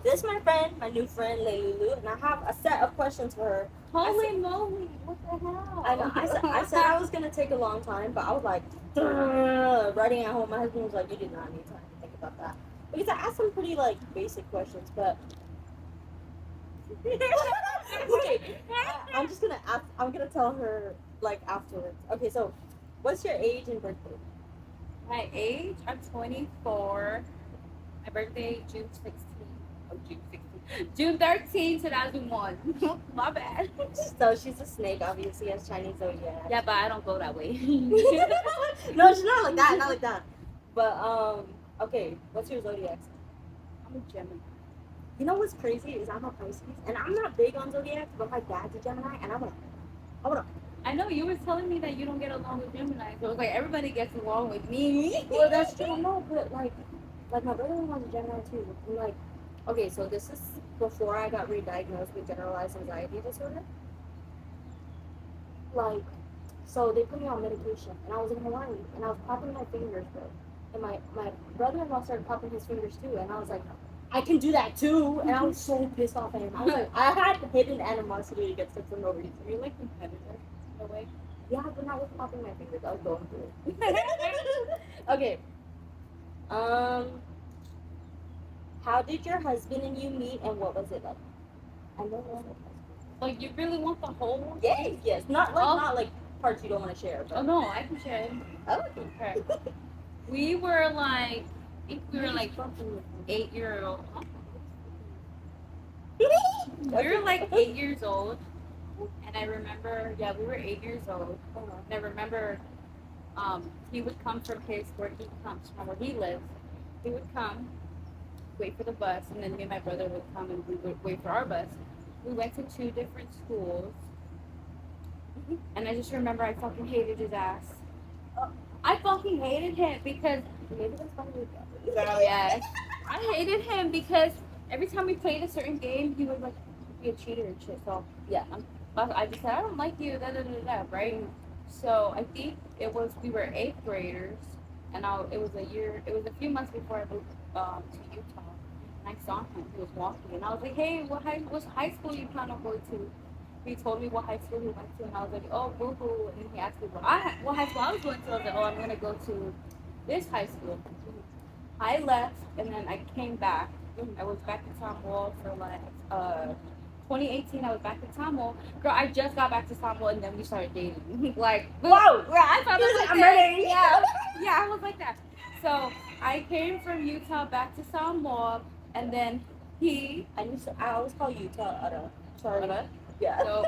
this is my friend, my new friend Leilulu, and I have a set of questions for her. Holy moly! What the hell? I know. I said I was gonna take a long time, but I was like writing at home. My husband was like, "You did not need time to think about that," because I asked some pretty like basic questions. But okay, I'm just gonna ask. I'm gonna tell her like afterwards. Okay, so what's your age and birthday? My age, I'm 24. My birthday, June 16th. Oh, June 16th. June 13th, 2001. My bad. So she's a snake, obviously, as Chinese zodiac. Yeah, but I don't go that way. No, she's not like that. Not like that. But okay. What's your zodiac? I'm a Gemini. You know what's crazy is I'm a Pisces, and I'm not big on zodiacs, but my dad's a Gemini, and I wanna. I know you were telling me that you don't get along with Gemini. So it was like everybody gets along with me. Well, that's true. No, but like my brother-in-law's a Gemini too. And like, okay, so this is before I got re-diagnosed with generalized anxiety disorder. Like, so they put me on medication, and I was in Hawaii, and I was popping my fingers, bro. And my brother-in-law started popping his fingers too, and I was like, I can do that too, and I was so pissed off at him. I was like, I had hidden animosity against him for no reason. You're like competitive in a way. Yeah, but not with popping my fingers. I was going through it. Okay. How did your husband and you meet, and what was it like? I know this. Like you really want the whole? Yes, yes. Not like parts you don't want to share. But... Oh no, I can share it. Oh, okay. We were like, I think we were like 8-year-old. We were like 8 years old, and I remember, yeah, we were 8 years old. And I remember, he would come from where he comes from, where he lives. He would come, wait for the bus, and then me and my brother would come and we would wait for our bus. We went to 2 different schools, and I just remember I fucking hated his ass. I fucking hated him because maybe that's funny. Girl, yes. I hated him because every time we played a certain game, he would like be a cheater and shit. So yeah, I just said I don't like you, right? So I think we were 8th graders, and it was a few months before I moved to Utah, and I saw him. He was walking, and I was like, hey, what high school you plan on going to? He told me what high school he went to, and I was like, oh, boo hoo. And he asked me what high school I was going to. I was like, oh, I'm gonna go to this high school. I left, and then I came back. I was back in Samoan for like 2018. I was back in Samoan. Girl, I just got back to Samoan, and then we started dating. Like, whoa! Yeah, I thought it was like I'm ready. Yeah, I was like that. So I came from Utah back to Samoan, and then I always call Utah Utta. Sorry. Utta? Yeah. So,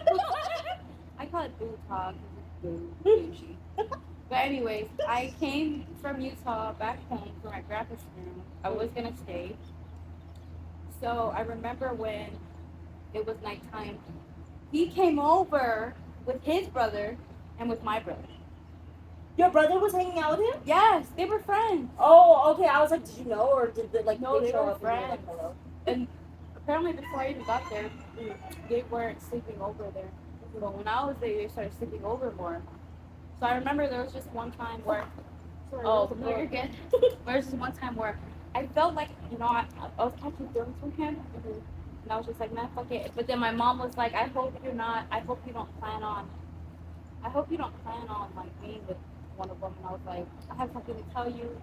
I call it Utah because it's bougie. But anyways, I came from Utah back home for my grandpa's funeral. I was gonna stay. So I remember when it was nighttime, he came over with his brother and with my brother. Your brother was hanging out with him? Yes, they were friends. Oh, okay. I was like, did you know, or did they like no, they show were up friends? And, like, and apparently before I even got there, they weren't sleeping over there. But when I was there, they started sleeping over more. So I remember there was just one time where, no, you're good. There was just one time where I felt like, I was catching feelings from him, and I was just like, man, fuck it. But then my mom was like, I hope you don't plan on like being with one of them. And I was like, I have something to tell you,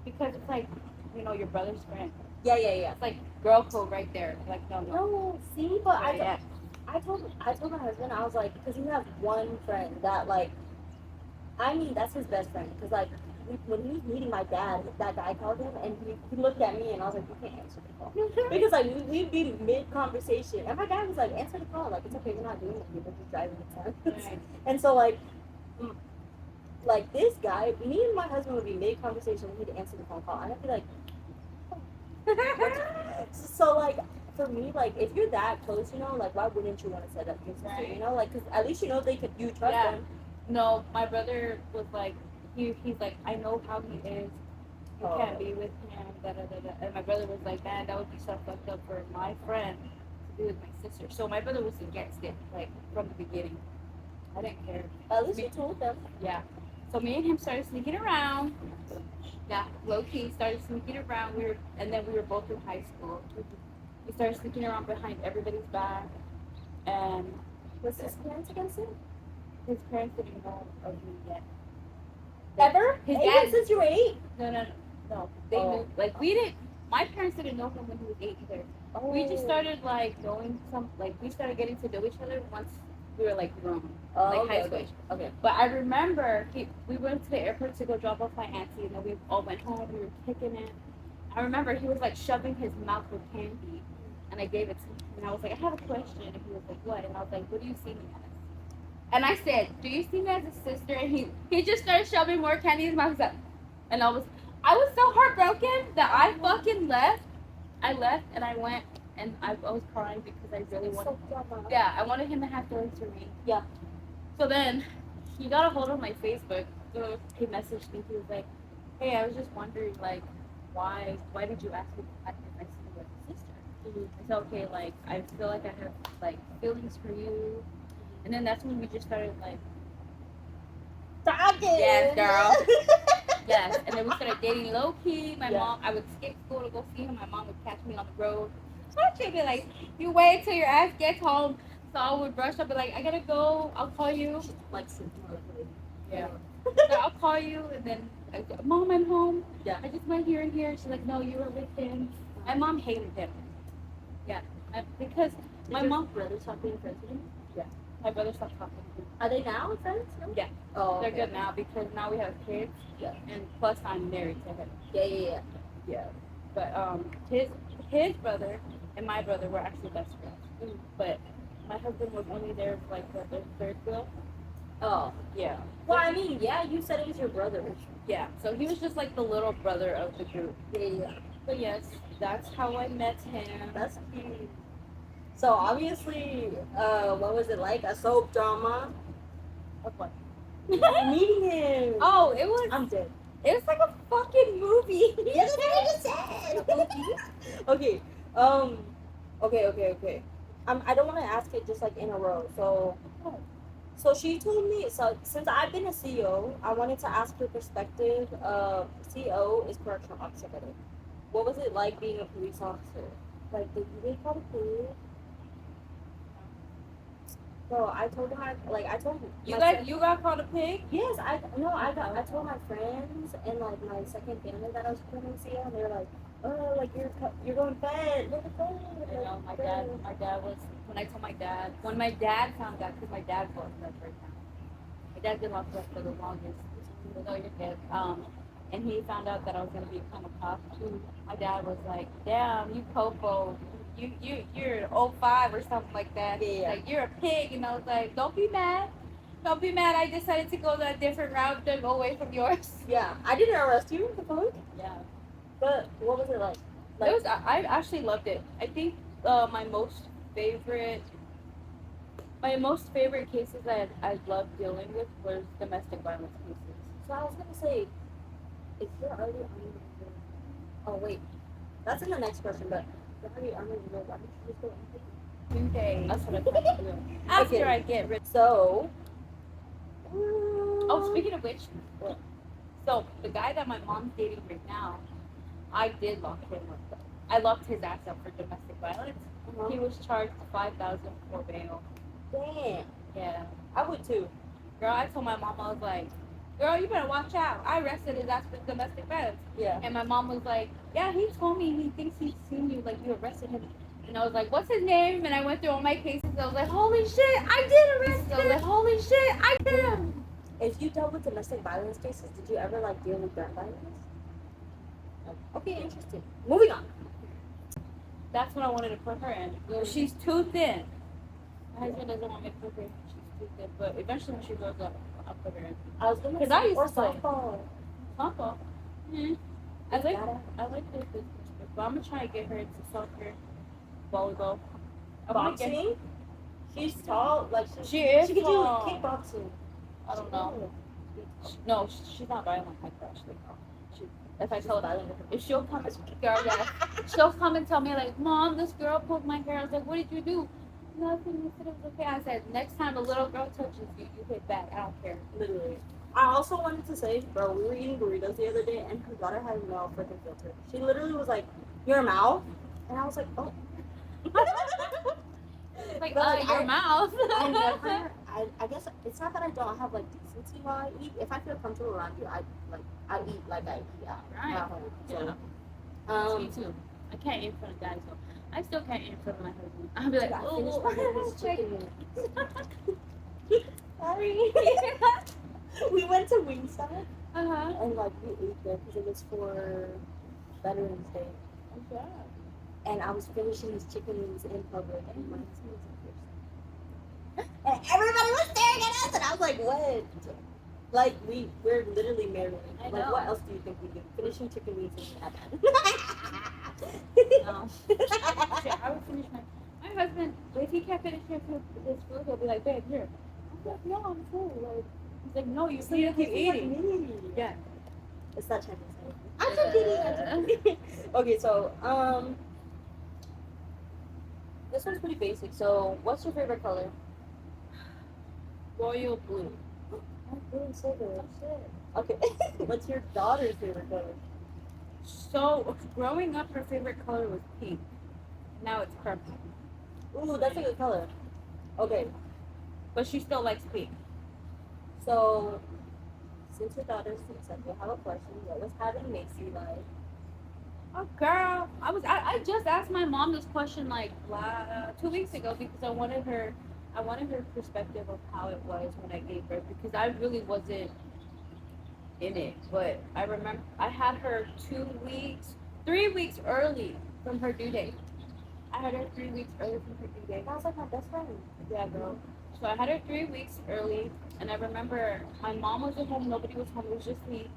because it's like, your brother's friend. Yeah. It's like girl code right there. Like no. No, see, but I told my husband, I was like, because he has one friend that like. I mean, that's his best friend. Because, like, when he was meeting my dad, that guy called him, and he looked at me, and I was like, you can't answer the call. Because, like, we'd be mid-conversation. And my dad was like, answer the call. Like, it's okay, we're not doing it. We're just driving the car. And so, like, this guy, me and my husband would be mid-conversation, and he'd answer the phone call. And I'd be like, so, like, for me, like, if you're that close, like, why wouldn't you want to set up your sister, like, because at least you trust them. No, my brother was like, he's like, I know how he is. You can't be with him. And my brother was like, man, that would be so fucked up for my friend to be with my sister. So my brother was against it, like from the beginning. I didn't care. At least you told them. Yeah. So me and him started sneaking around. Yeah, low key started sneaking around. And then we were both in high school. He started sneaking around behind everybody's back, and Was his parents against him? his parents didn't know of me yet. Ever? His Even dad. since you were 8? No. They knew. Like we didn't. My parents didn't know him when he was 8 either. Oh. We just started like knowing we started getting to know each other once we were like grown, high school. Okay. But I remember we went to the airport to go drop off my auntie, and then we all went home. We were kicking it. I remember he was like shoving his mouth with candy, and I gave it to him, and I was like, I have a question, and he was like, what? And I was like, what do you see me as? And I said, do you see me as a sister? And he just started shoving more candy in his mouth, and I was so heartbroken that I fucking left. I left and I went and I was crying because I really wanted. Yeah, I wanted him to have feelings for me. Yeah. So then he got a hold of my Facebook. So he messaged me. He was like, "Hey, I was just wondering, like, why did you ask me if I see you as a sister?" Mm-hmm. I said, "Okay, like, I feel like I have like feelings for you." And then that's when we just started like talking. Yes, girl. Yes, and then we started dating low key. My mom, I would skip school to go see him. My mom would catch me on the road. So she'd be like, "You wait till your ass gets home." So I would brush up, be like, "I gotta go. I'll call you." Like, yeah. So I'll call you, and then Mom, I'm home. Yeah. I just went here and here. She's like, "No, you were with him." My mom hated him. Yeah, because my mom. Brother stopped being friends with him. Yeah. My brother stopped talking to him. Are they now friends? No? Yeah. Oh, they're good now because now we have kids. Yeah. And plus I'm married to him. Yeah. Yeah. But his brother and my brother were actually best friends. Mm. But my husband was only there for like the third wheel. Oh. Yeah. Well, I mean, yeah, you said it was your brother. Yeah. So he was just like the little brother of the group. Yeah. But yes, that's how I met him. That's cute. So obviously, what was it like? A soap drama? Of what? Meeting him. Oh, it was. I'm dead. It was like a fucking movie. Yeah, that's what I just said. Okay. Okay. I don't want to ask it just like in a row. So she told me. So since I've been a CEO, I wanted to ask your perspective. CEO is correctional officer, by the way. What was it like being a police officer? Like, did you get called a police? So I told him, You got called a pig? Yes, I told my friends and like my second family that I was becoming CEO, and they were like, "Oh, like you're going fed. Look at that." You know, my dad was when my dad found out, because my dad's locked up right now. My dad's been locked up for the longest. So you're good. And he found out that I was gonna become a cop. My dad was like, "Damn, you popo. You're an 05 or something like that. Yeah. Like you're a pig." And I was like, "Don't be mad. Don't be mad. I decided to go a different route to go away from yours." Yeah, I didn't arrest you. The police. Yeah. But what was it like? It was. I actually loved it. I think my most favorite cases that I loved dealing with was domestic violence cases. So I was gonna say, if you're already on the, oh wait, that's in the next question. But if you're already on the, why don't you just go on 2 days. That's what I plan to do. After Okay. I get rid. So. Oh, speaking of which, so the guy that my mom's dating right now, I did lock him up. I locked his ass up for domestic violence. Uh-huh. He was charged $5,000 for bail. Damn. Yeah. I would too. Girl, I told my mom, I was like, "Girl, you better watch out. I arrested his ass for domestic violence." Yeah. And my mom was like, "Yeah, he told me he thinks he's seen you, like you arrested him." And I was like, "What's his name?" And I went through all my cases. I was like, "Holy shit, I did arrest him." I was like, "Holy shit, I did him." If you dealt with domestic violence cases, did you ever like deal with gun violence? Okay, interesting. Moving on. That's what I wanted to put her in. She's too thin. My husband doesn't want me to put her in. She's too thin. But eventually when she grows up, I'll put her in. I was gonna 'Cause say, I used or to play. softball. Softball. Mm-hmm. I like this business, but I'm gonna try to get her into soccer, volleyball. I wanna get- Boxing? She's tall. Like She is She could do tall. kickboxing. I don't know. No, she's not violent like that. Actually, if I tell her, if she'll come, she'll come and tell me like, "Mom, this girl pulled my hair." I was like, "What did you do?" "Nothing." You said it was okay. I said, "Next time a little girl touches you, you hit back. I don't care." Literally. I also wanted to say, bro, we were eating burritos the other day, and her daughter had no freaking filter. She literally was like, "Your mouth," and I was like, "Oh." Like, But your mouth. I guess it's not that I don't have like decency while I eat. If I feel comfortable around you, I eat like I eat out Right. at home. So, yeah. Me too. I can't eat in front of guys, so I still can't eat in front of my husband. I'll be like, oh, sorry. We went to Wingstop. Uh-huh. And like we ate there because it was for Veterans Day. Oh, yeah. And I was finishing these chicken wings in public, and my husband was like, and everybody was staring at us, and I was like, what? Like, we're literally married. Like, what else do you think we do? Finishing chicken wings is that bad. No. Shit, I would finish my husband, if he can't finish his food, he'll be like, babe, here. I'm like, no, I'm full. Like, he's like, no, you need to keep eating. Yeah. It's not Chinese. I'm just kidding. Okay, so, this one's pretty basic. So, what's your favorite color? Royal blue. Okay. What's your daughter's favorite color? So, growing up, her favorite color was pink. Now it's purple. Ooh, that's a good color. Okay. But she still likes pink. So, since your daughter's six, I do have a question. What was having Macy like? Oh, girl, I just asked my mom this question like 2 weeks ago because I wanted her perspective of how it was when I gave birth because I really wasn't in it. But I remember I had her 3 weeks early from her due date. I had her 3 weeks early from her due date. That was like my best friend. Yeah, girl. So I had her 3 weeks early, and I remember my mom wasn't home, nobody was home, it was just me.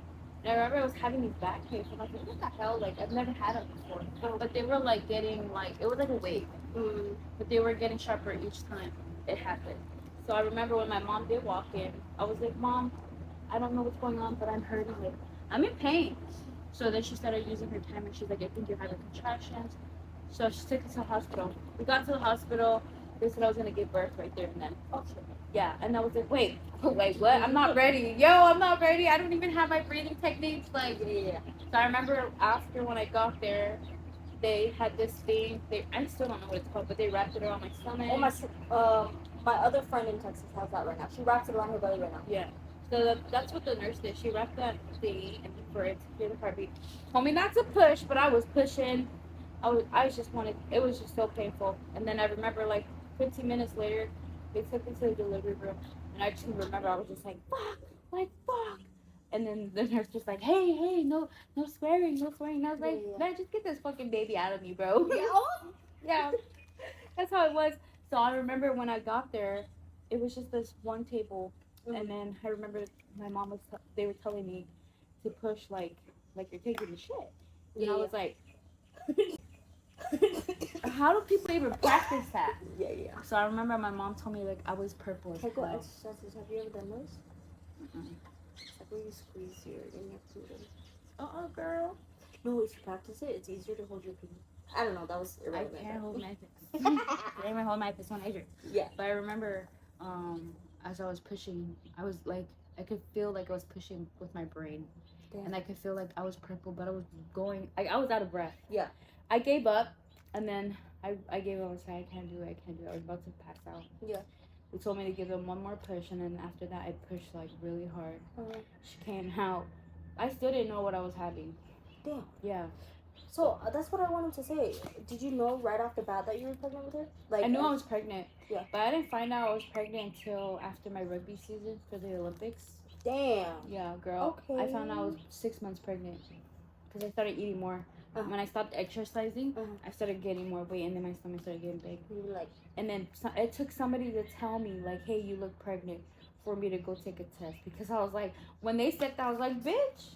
And I remember I was having these back pains. I'm like, what the hell? Like, I've never had it before. But they were like getting, like, it was like a wave. But they were getting sharper each time it happened. So I remember when my mom did walk in, I was like, Mom, I don't know what's going on, but I'm hurting. Like, I'm in pain. So then she started using her timer. She's like, I think you're having contractions. So she took us to the hospital. We got to the hospital. They said I was going to give birth right there and then. Oh, shit. Yeah, and I was like, wait, what? I'm not ready. Yo, I'm not ready. I don't even have my breathing techniques. Like, yeah. So I remember after when I got there, they had this thing. I still don't know what it's called, but they wrapped it around my stomach. Oh, my other friend in Texas has that right now. She wraps it around her belly right now. Yeah. So that's what the nurse did. She wrapped that thing and for it to hear the heartbeat. Told me not to push, but I was pushing. I just wanted. It was just so painful. And then I remember like 15 minutes later, they took me to the delivery room, and I just remember I was just like fuck. And then the nurse was like, hey, no swearing. And I was like, man, just get this fucking baby out of me, bro. Yeah. That's how it was. So I remember when I got there, it was just this one table, and then I remember my mom they were telling me to push like you're taking the shit. And I was like, how do people even practice that? Yeah. So I remember my mom told me like I was purple as Kegel hell. exercises. Have you ever done those? It's like where you squeeze your inner gluten. Girl. No, if you practice it, it's easier to hold your pee. I don't know. That was irrelevant. I can't hold my fist. I can't even hold my fist when I drink. Yeah. But I remember, as I was pushing, I was like, I could feel like I was pushing with my brain. Damn. And I could feel like I was purple, but I was going, I was out of breath. Yeah. I gave up, and then I gave up. I was like, I can't do it. I was about to pass out. Yeah. They told me to give them one more push, and then after that, I pushed like really hard. She came out. I still didn't know what I was having. Damn. Yeah. So that's what I wanted to say. Did you know right off the bat that you were pregnant with her? Like I knew I was pregnant. Yeah. But I didn't find out I was pregnant until after my rugby season for the Olympics. Damn. Yeah, girl. Okay. I found out I was 6 months pregnant because I started eating more. When I stopped exercising, I started getting more weight, and then my stomach started getting big. You were like, and then it took somebody to tell me like, hey, you look pregnant, for me to go take a test because I was like, when they said that, I was like, bitch.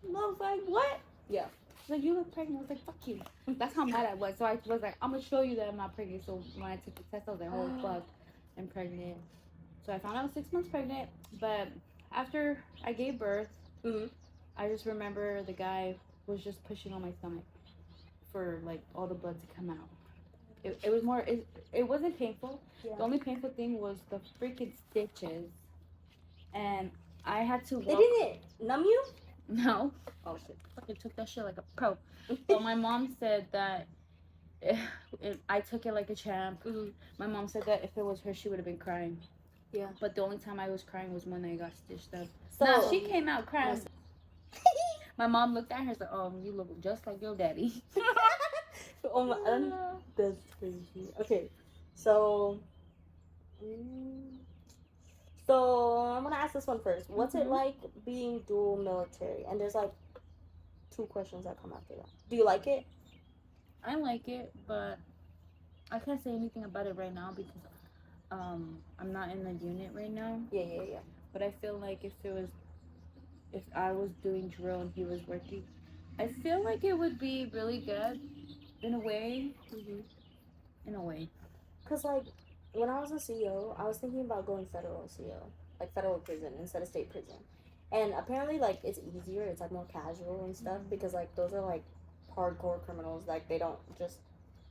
And I was like, what? Yeah. Like, you look pregnant. I was like, fuck you. That's how mad I was. So I was like, I'm going to show you that I'm not pregnant. So when I took the test, I was like, oh, fuck, I'm pregnant. So I found out I was 6 months pregnant. But after I gave birth, I just remember the guy was just pushing on my stomach for, like, all the blood to come out. It was more, it wasn't painful. Yeah. The only painful thing was the freaking stitches. And I had to walk. They didn't numb you? No. Oh shit. Fucking took that shit like a pro. But my mom said that I took it like a champ. Mm-hmm. My mom said that if it was her, she would have been crying. Yeah. But the only time I was crying was when I got stitched up. So Nah, she came out crying. My mom looked at her and said, "Oh, you look just like your daddy." oh my, that's crazy. Okay, so so I'm gonna ask this one first. What's it like being dual military? And there's like 2 questions that come after that. Do you like it? I like it, but I can't say anything about it right now because I'm not in the unit right now. Yeah. But I feel like if I was doing drill and he was working, I feel like it would be really good in a way. In a way. Cause like when I was a CO, I was thinking about going federal CO, like federal prison instead of state prison. And apparently, like it's easier. It's like more casual and stuff because like those are like hardcore criminals. Like they're not just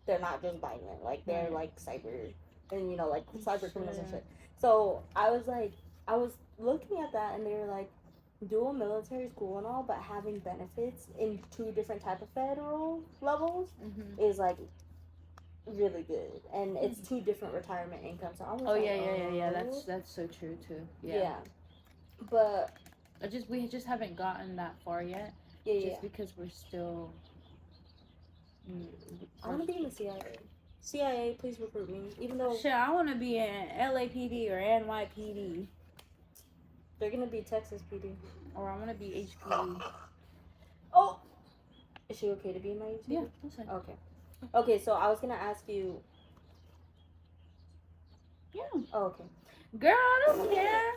violent. Like they're like cyber and like cyber criminals and shit. So I was looking at that and they were like, dual military school and all, but having benefits in 2 different type of federal levels is like really good, and it's 2 different retirement incomes. So I was yeah. That's so true too. Yeah. But we just haven't gotten that far yet. Just because we're still. I want to be in the CIA. CIA, please recruit me. Even though shit, I want to be in LAPD or NYPD. They're gonna be Texas PD. Or I want to be HPD. Oh, is she okay to be in my HPD? Yeah, that's fine. Okay, so I was gonna ask you. Yeah. Oh, okay. Girl, I don't care.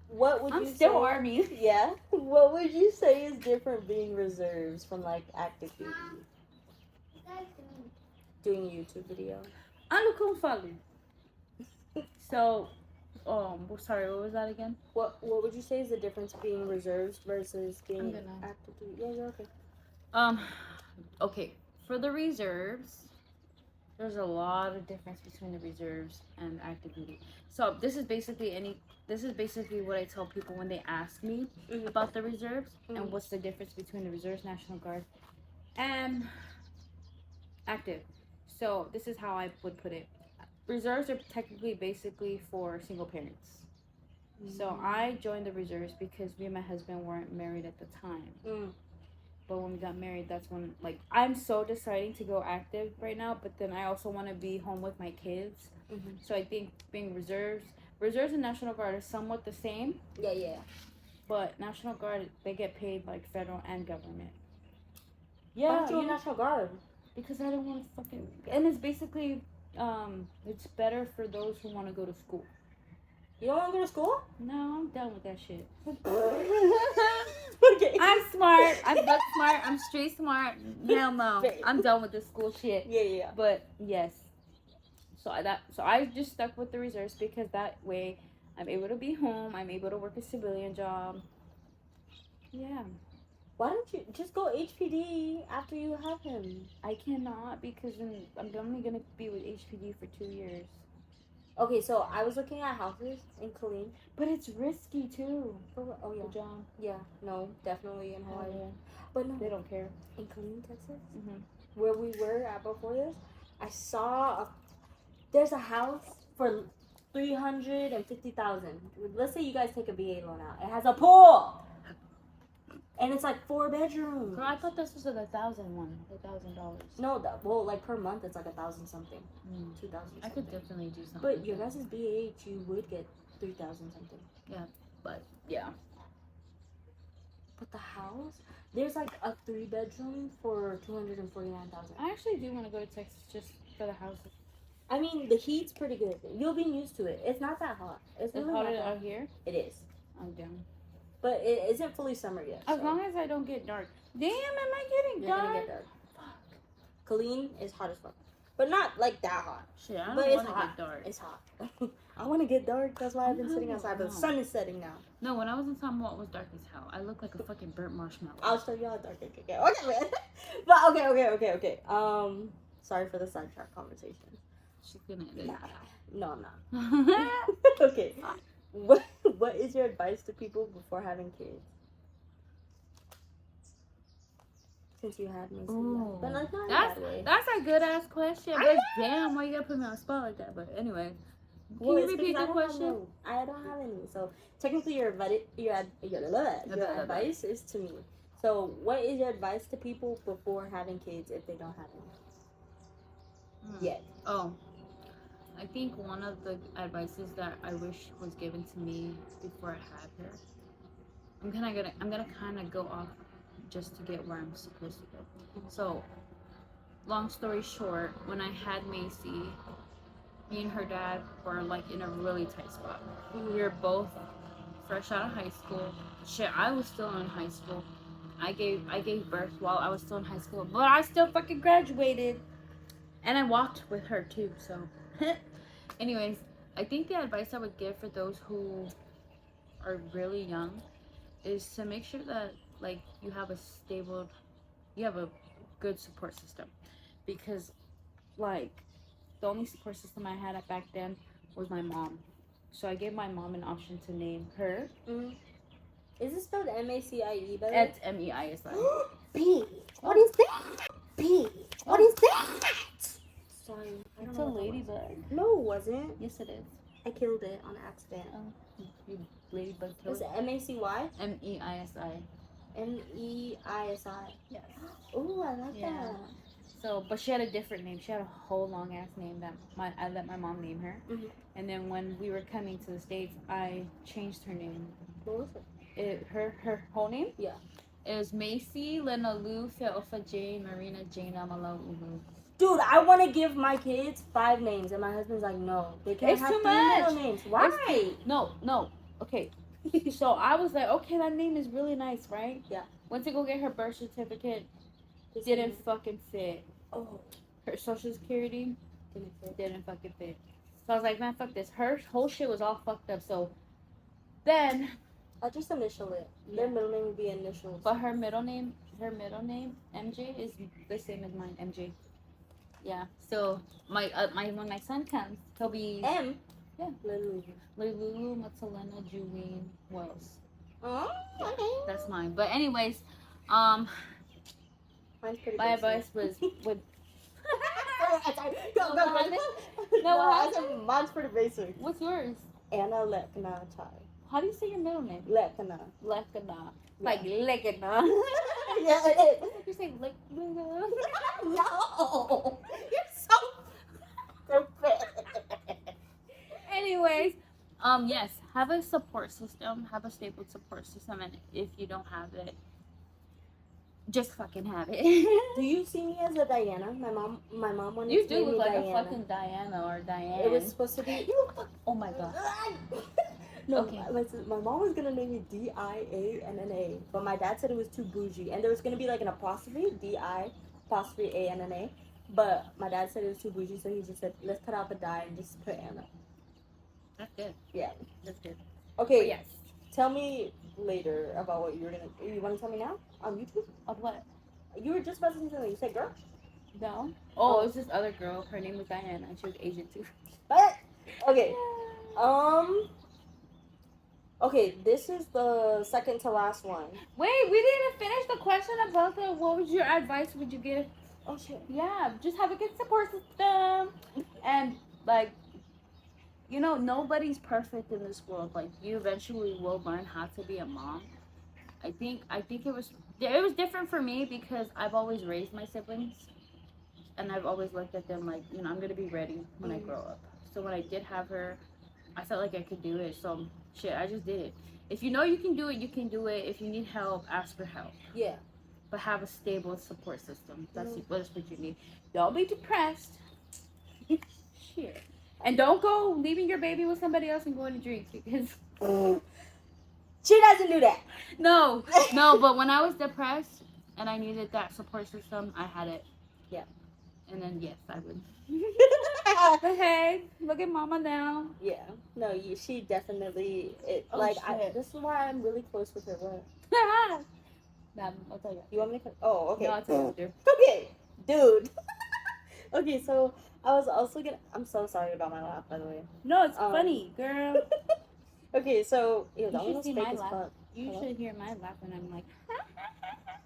What would I'm you still say? Army. Yeah. What would you say is different being reserves from like active duty? Doing YouTube video. Ano kung follow? So, sorry, what was that again? What would you say is the difference being reserves versus being active duty? Yeah, you're okay. Okay. For the reserves, there's a lot of difference between the reserves and active duty. So this is basically what I tell people when they ask me about the reserves and what's the difference between the reserves, National Guard, and active. So this is how I would put it. Reserves are technically basically for single parents. So I joined the reserves because me and my husband weren't married at the time. But when we got married, that's when, like, I'm so deciding to go active right now, but then I also want to be home with my kids. So I think being reserves and National Guard are somewhat the same. Yeah. But National Guard, they get paid like federal and government. Yeah, you National Guard. Because I don't want to fucking... And it's basically, it's better for those who want to go to school. You don't want to go to school? No, I'm done with that shit. Okay. I'm smart. I look smart. I'm straight smart. Hell no. I'm done with this school shit. Yeah. But yes. So I just stuck with the reserves because that way I'm able to be home. I'm able to work a civilian job. Yeah. Why don't you just go HPD after you have him? I cannot because I'm only gonna be with HPD for 2 years. Okay, so I was looking at houses in Killeen. But it's risky too. Oh yeah. The job. Yeah, no, definitely in Hawaii. Yeah. But no, they don't care. In Killeen, Texas, where we were at before this, I saw there's a house for $350,000. Let's say you guys take a VA loan out. It has a pool. And it's like 4 bedrooms. Girl, I thought this was $1,000 one. $1,000. No, like per month it's like 1,000 something. 2,000 something. I could definitely do something. But your guys' BH, you would get 3,000 something. Yeah, but yeah. But the house, there's like a 3 bedroom for $249,000. I actually do want to go to Texas just for the houses. I mean, the heat's pretty good. You'll be used to it. It's not that hot. It's really hotter not that out here. It is. I'm down. But it isn't fully summer yet. As long as I don't get dark. Damn, am I getting dark? You're gonna get dark. Fuck. Killeen is hot as fuck. But not like that hot. Shit, I don't want to get dark. It's hot. I want to get dark. That's why I've been sitting outside. But the sun is setting now. No, when I was in Samoan, it was dark as hell. I look like a fucking burnt marshmallow. I'll show you how dark it can get. Okay, man. But okay. Sorry for the sidetrack conversation. She's gonna edit. No, I'm not. Okay. What is your advice to people before having kids? since you had me. Ooh. But like, not in that way. That's a good ass question. But damn, why you gotta put me on the spot like that? But anyway, can you repeat the question? I don't have any. So technically, your advice is to me. So what is your advice to people before having kids if they don't have any? Yet. Oh. I think one of the advices that I wish was given to me before I had her. I'm gonna kind of go off just to get where I'm supposed to go. So, long story short, when I had Macy, me and her dad were like in a really tight spot. We were both fresh out of high school. Shit, I was still in high school. I gave birth while I was still in high school, but I still fucking graduated, and I walked with her too. So. Anyways, I think the advice I would give for those who are really young is to make sure that like you have a good support system, because like the only support system I had back then was my mom. So I gave my mom an option to name her. Is it spelled M-A-C-I-E? It's M-E-I-S-I. B. What is that? B. What is that? Sorry. It's a ladybug. No, it wasn't. Yes, it is. I killed it on accident. Oh, you ladybug killed it. Is it M-A-C-Y? M-E-I-S-I. M-E-I-S-I. Yes. Oh, I like that. So, but she had a different name. She had a whole long ass name that I let my mom name her. Mm-hmm. And then when we were coming to the States, I changed her name. What was it? Her whole name? Yeah. It was Macy Leilulu Feofa Jane Marina Jane Amalulu. Dude, I want to give my kids 5 names, and my husband's like, no, they can't have 3 middle names. Why? No. Okay. So I was like, okay, that name is really nice, right? Yeah. Went to go get her birth certificate. Didn't fucking fit. Oh. Her social security didn't fucking fit. So I was like, man, fuck this. Her whole shit was all fucked up. So then I'll just initial it. Their middle name would be initials. But her middle name, MJ, is the same as mine, MJ. Yeah. So when my son comes, he'll be M. Yeah. Leilulu Matalena Julian Wells. Oh, okay. That's mine. But anyways, mine's pretty my advice was with. Go. No, I said mine's pretty basic. What's yours? Anna Lekna Chai. How do you say your middle name? Lekna. Lekna. Like Lekna. Yeah, it is. What did you say? Lekna? No. You're so stupid. Anyways, yes, have a support system. Have a stable support system. And if you don't have it, just fucking have it. Do you see me as a Diana? My mom wanted you to name me Diana. You do look like a fucking Diana or Diane. It was supposed to be. Oh my god. No, okay. My mom was gonna name me D-I-A-N-N-A, but my dad said it was too bougie, and there was gonna be like an apostrophe, D-I-A-N-N-A, but my dad said it was too bougie, so he just said, let's cut out the die and just put Anna. That's good. Yeah, that's good. Okay. But yes. Tell me later about what you were gonna. You want to tell me now on YouTube? Of what? You were just about to say something. You said girl. No. Oh, it was this other girl. Her name was Diana, and she was Asian too. What? Okay. Okay, this is the second to last one. Wait, we didn't finish the question about what was your advice would you give? Oh shit. Yeah, just have a good support system. And like, you know, nobody's perfect in this world. Like, you eventually will learn how to be a mom. I think it was different for me because I've always raised my siblings. And I've always looked at them like, you know, I'm going to be ready when I grow up. So when I did have her, I felt like I could do it. So, shit, I just did it. If you know you can do it, you can do it. If you need help, ask for help. Yeah. But have a stable support system. That's what you need. Don't be depressed. Shit. And don't go leaving your baby with somebody else and going to drink because... She doesn't do that. No, but when I was depressed and I needed that support system, I had it. Yeah. And then, yes, I would. But hey, look at mama now. Yeah. No, she definitely... this is why I'm really close with her. What? Nah, I'll tell you. You want me to... Oh, okay. No, I'll tell you after. Okay, dude. Okay, so I was also gonna... I'm so sorry about my laugh, by the way. No, it's funny, girl. Okay, so... You should see my laugh. You should hear my laugh when I'm like...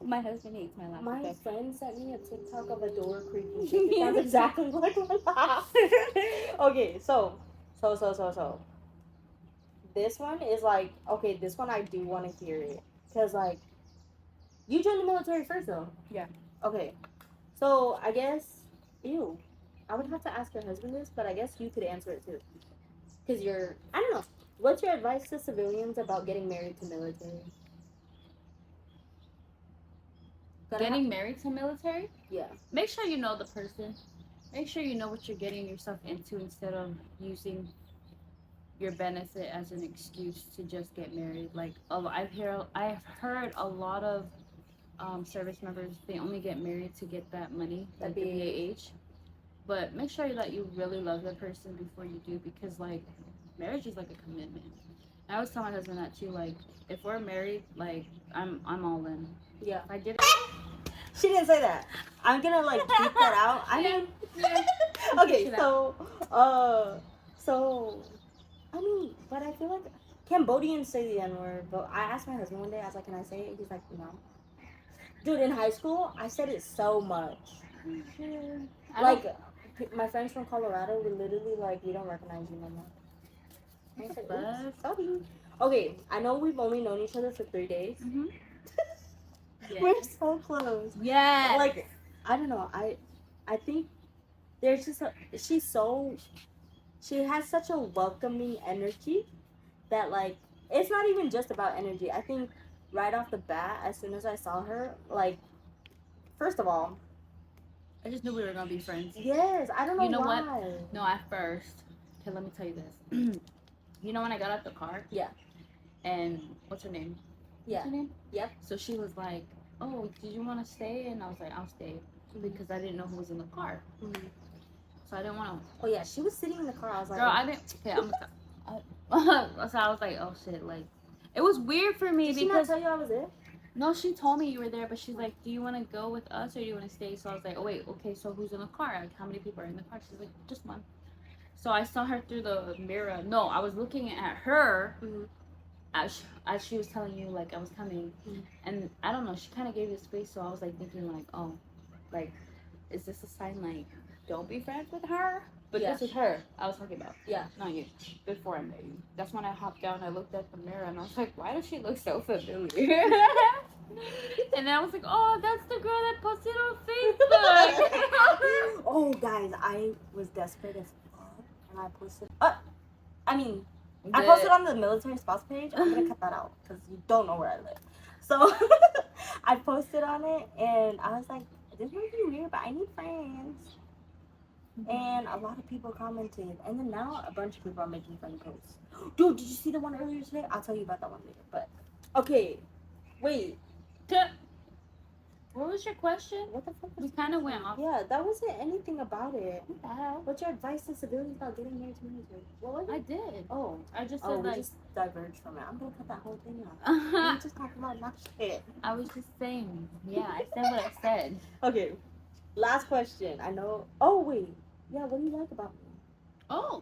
My husband hates my laugh. My friend sent me a TikTok of a door creaking. It sounds exactly like my laugh. Okay, so. This one is like, okay, this one I do want to hear it. Because, like, you joined the military first, though. Yeah. Okay. So, I guess, ew. I would have to ask your husband this, but I guess you could answer it, too. Because I don't know. What's your advice to civilians about getting married to military? Getting married to military? Yeah. Make sure you know the person. Make sure you know what you're getting yourself into instead of using your benefit as an excuse to just get married. Like I've heard a lot of service members, they only get married to get that money, like the BAH. But make sure that you really love the person before you do, because like marriage is like a commitment. I always tell my husband that too. Like if we're married, like I'm all in. Yeah. If I did. She didn't say that. I'm gonna like keep that out. I mean. Okay. So. I mean, but I feel like Cambodians say the N-word, but I asked my husband one day, I was like, can I say it? He's like, no. Dude, in high school, I said it so much. Like, my friends from Colorado were literally like, we don't recognize you no more. I said, oops, sorry. Okay, I know we've only known each other for 3 days. Mm-hmm. Yes. We're so close. Yeah. Like, I don't know. I think there's just she has such a welcoming energy that, like, it's not even just about energy. I think right off the bat, as soon as I saw her, like, first of all, I just knew we were gonna be friends. Yes, I don't know why. You know what? No, at first. Okay, let me tell you this. You know when I got out the car? Yeah. And what's her name? Yeah. What's her name? Yep. So she was like, oh, did you want to stay? And I was like, I'll stay. Because I didn't know who was in the car. Mm-hmm. So I didn't want to. Oh yeah, she was sitting in the car. I was like, girl, I didn't. Okay, so I was like, oh shit, like, it was weird for me. Did she not tell you I was there? No, she told me you were there, but she's like, do you want to go with us or do you want to stay? So I was like, oh wait, okay, so who's in the car? Like, how many people are in the car? She's like, just one. So I saw her through the mirror. No, I was looking at her. Mm-hmm. As she was telling you, like, I was coming. Mm-hmm. And I don't know, she kind of gave you space, so I was like thinking, like, oh, like, is this a sign, like, don't be friends with her? But this is her I was talking about. Yeah. Not you. Before I met you. That's when I hopped down, I looked at the mirror, and I was like, why does she look so familiar? And then I was like, oh, that's the girl that posted on Facebook. Oh, guys, I was desperate as fuck, and I posted. I posted on the military spouse page. I'm gonna cut that out because you don't know where I live. So I posted on it, and I was like, this might be weird, but I need friends. And a lot of people commented, and then now a bunch of people are making friend posts. Dude, did you see the one earlier today? I'll tell you about that one later. But okay, wait. What was your question? What the fuck? We kind of went off. Yeah, that wasn't anything about it. What the hell? What's your advice to civilians about getting married to military? What was it? I did. Oh, I just said we just diverged from it. I'm gonna cut that whole thing out. We just talking about not shit. I was just saying. Yeah, I said what I said. Okay, last question. I know. Oh wait. Yeah, what do you like about me? Oh,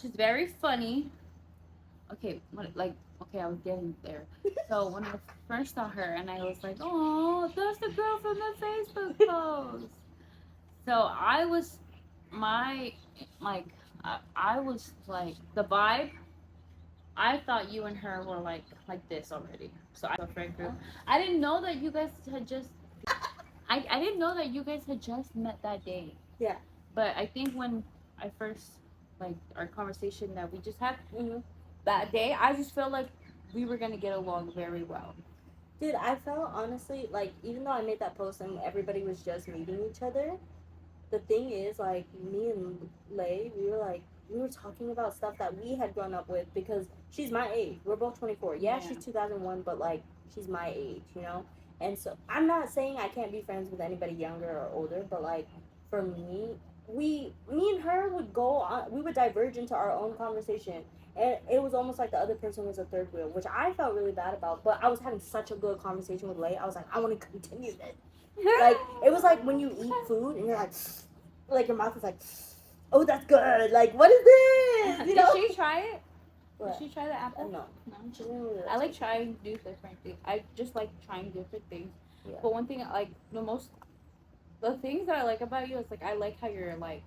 she's very funny. Okay, I was getting there. So when I first saw her, and I was like, oh, that's the girl from the Facebook post. So I was the vibe. I thought you and her were like this already. So I friend group. I didn't know that you guys had just. I didn't know that you guys had just met that day. Yeah. But I think when I first, our conversation that we just had that day, I just felt like we were going to get along very well. Dude, I felt honestly, like, even though I made that post and everybody was just meeting each other, the thing is, like, me and Lay, we were talking about stuff that we had grown up with because she's my age. We're both 24. Yeah, she's 2001, but, like, she's my age, you know? And so, I'm not saying I can't be friends with anybody younger or older, but, like, for me, me and her would go on, we would diverge into our own conversation, and it was almost like the other person was a third wheel, which I felt really bad about, but I was having such a good conversation with Lay. I was like, I want to continue this. Like, it was like when you eat food and you're like your mouth is like, oh, that's good, like, what is this, you know? Did she try it? What? Did she try the apple? No. She didn't really. I like trying new different things. I just like trying different things. Yeah. But one thing, like the things that I like about you is like I like how you're like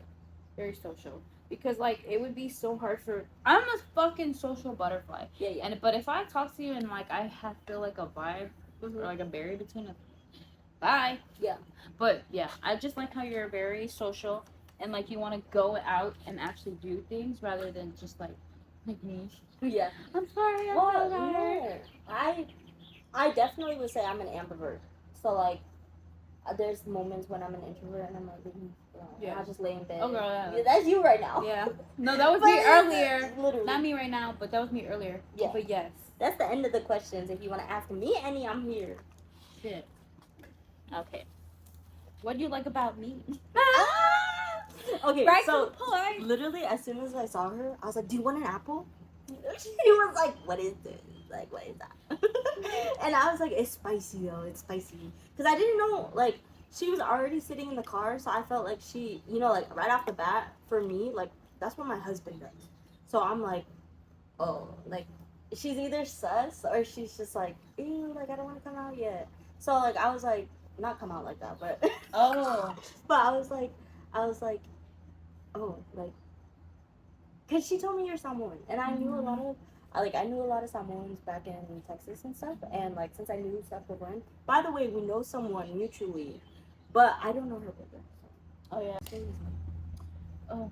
very social. Because like it would be so hard for I'm a fucking social butterfly. Yeah, yeah. But if I talk to you and like I feel like a vibe or like a barrier between us, bye. Yeah. But yeah, I just like how you're very social and like you want to go out and actually do things rather than just like me. Yeah. I'm sorry. Well, no, I definitely would say I'm an ambivert. So like, there's moments when I'm an introvert and I'm like, I just lay in bed. Oh, girl, yeah. That's you right now. Yeah. No, that was me earlier. Literally. Not me right now, but that was me earlier. Yeah. But yes. That's the end of the questions. If you want to ask me any, I'm here. Shit. Okay. What do you like about me? Okay, Right so literally as soon as I saw her, I was like, "Do you want an apple?" She was like, "What is this? Like, what is that?" And I was like, "It's spicy though. It's spicy." Because I didn't know, like, she was already sitting in the car, so I felt like she, like, right off the bat, for me, like, that's what my husband does. So I'm like, oh, like, she's either sus or she's just like, ew, like, I don't want to come out yet. So, like, I was like, not come out like that, but but I was like, oh, like, because she told me you're Samoan, and I knew a lot of, I knew a lot of Samoans back in Texas and stuff, and, like, since I knew stuff with Gwen, by the way, we know someone mutually, but I don't know her brother. Oh, yeah. Oh.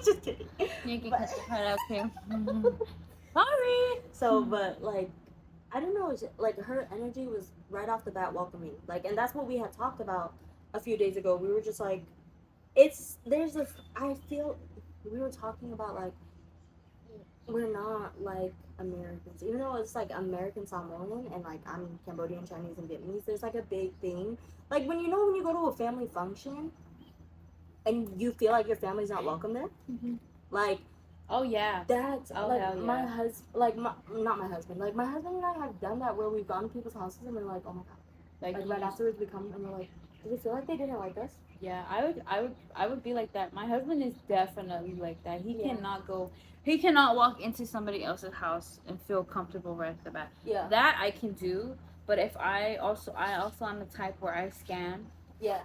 Just kidding. You can cut the part out, too. Sorry. So, but, like, I don't know, like, her energy was right off the bat welcoming, like, and that's what we had talked about a few days ago. We were just like, I feel, we were talking about, like, we're not like Americans, even though it's like American Samoan and like I'm Cambodian, Chinese, and Vietnamese. There's like a big thing, like when you go to a family function, and you feel like your family's not welcome there, like. Oh yeah. That's like yeah. my husband, like not my husband, like my husband and I have done that where we've gone to people's houses and we're like, oh my god, like right afterwards we come and we're like, do we feel like they didn't like us? Yeah, I would be like that. My husband is definitely like that. He cannot walk into somebody else's house and feel comfortable right off the bat. Yeah. That I can do, but if I also am the type where I scan. Yeah.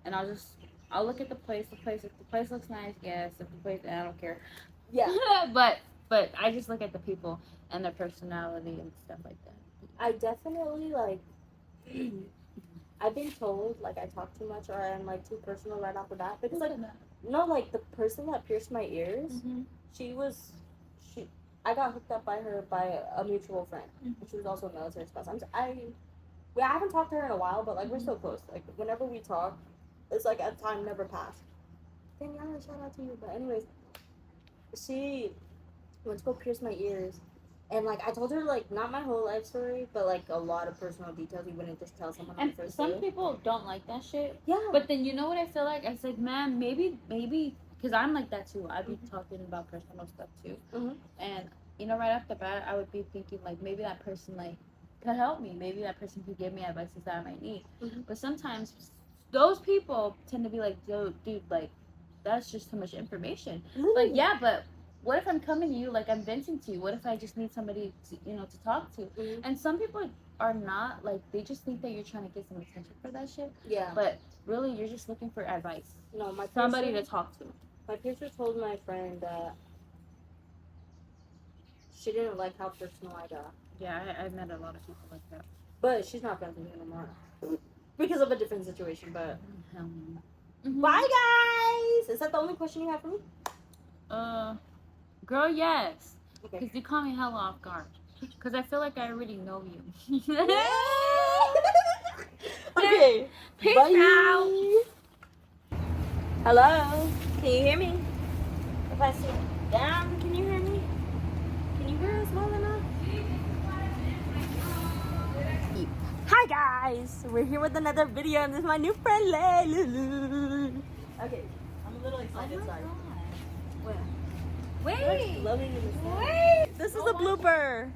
And I'll look at the place. If the place looks nice, yes. If the place, I don't care. Yeah. but I just look at the people and their personality and stuff like that. I definitely like. I've been told like I talk too much or I'm like too personal right off the bat because like no, like the person that pierced my ears, I got hooked up by a mutual friend. And she was also a military spouse. I haven't talked to her in a while, but like we're so close. Like whenever we talk, it's like a time never passed. Daniela, shout out to you. But anyways, she went to go pierce my ears. And, like, I told her, like, not my whole life story, but, like, a lot of personal details you wouldn't just tell someone on the first day. And some people don't like that shit. Yeah. But then, you know what I feel like? I said, man, maybe, because I'm like that, too. I'd be talking about personal stuff, too. And, right off the bat, I would be thinking, like, maybe that person, like, could help me. Maybe that person could give me advices that I might need. But sometimes those people tend to be like, dude, like, that's just too much information. Like, yeah, but what if I'm coming to you, like I'm venting to you? What if I just need somebody to, to talk to? And some people are not, like, they just think that you're trying to get some attention for that shit. Yeah. But really, you're just looking for advice. No, somebody to talk to. My piercer told my friend that she didn't like how personal I got. Yeah, I've met a lot of people like that. But she's not friends with me anymore. Because of a different situation, but... Bye, guys! Is that the only question you have for me? Girl, yes. Because you caught me hella off guard. Because I feel like I already know you. Okay. Peace out. Hello. Can you hear me? If I sit down, can you hear me? Can you hear us well enough? Hi guys. We're here with another video and this is my new friend Leilulu. Okay. I'm a little excited, sorry. What? Wait! This is a blooper.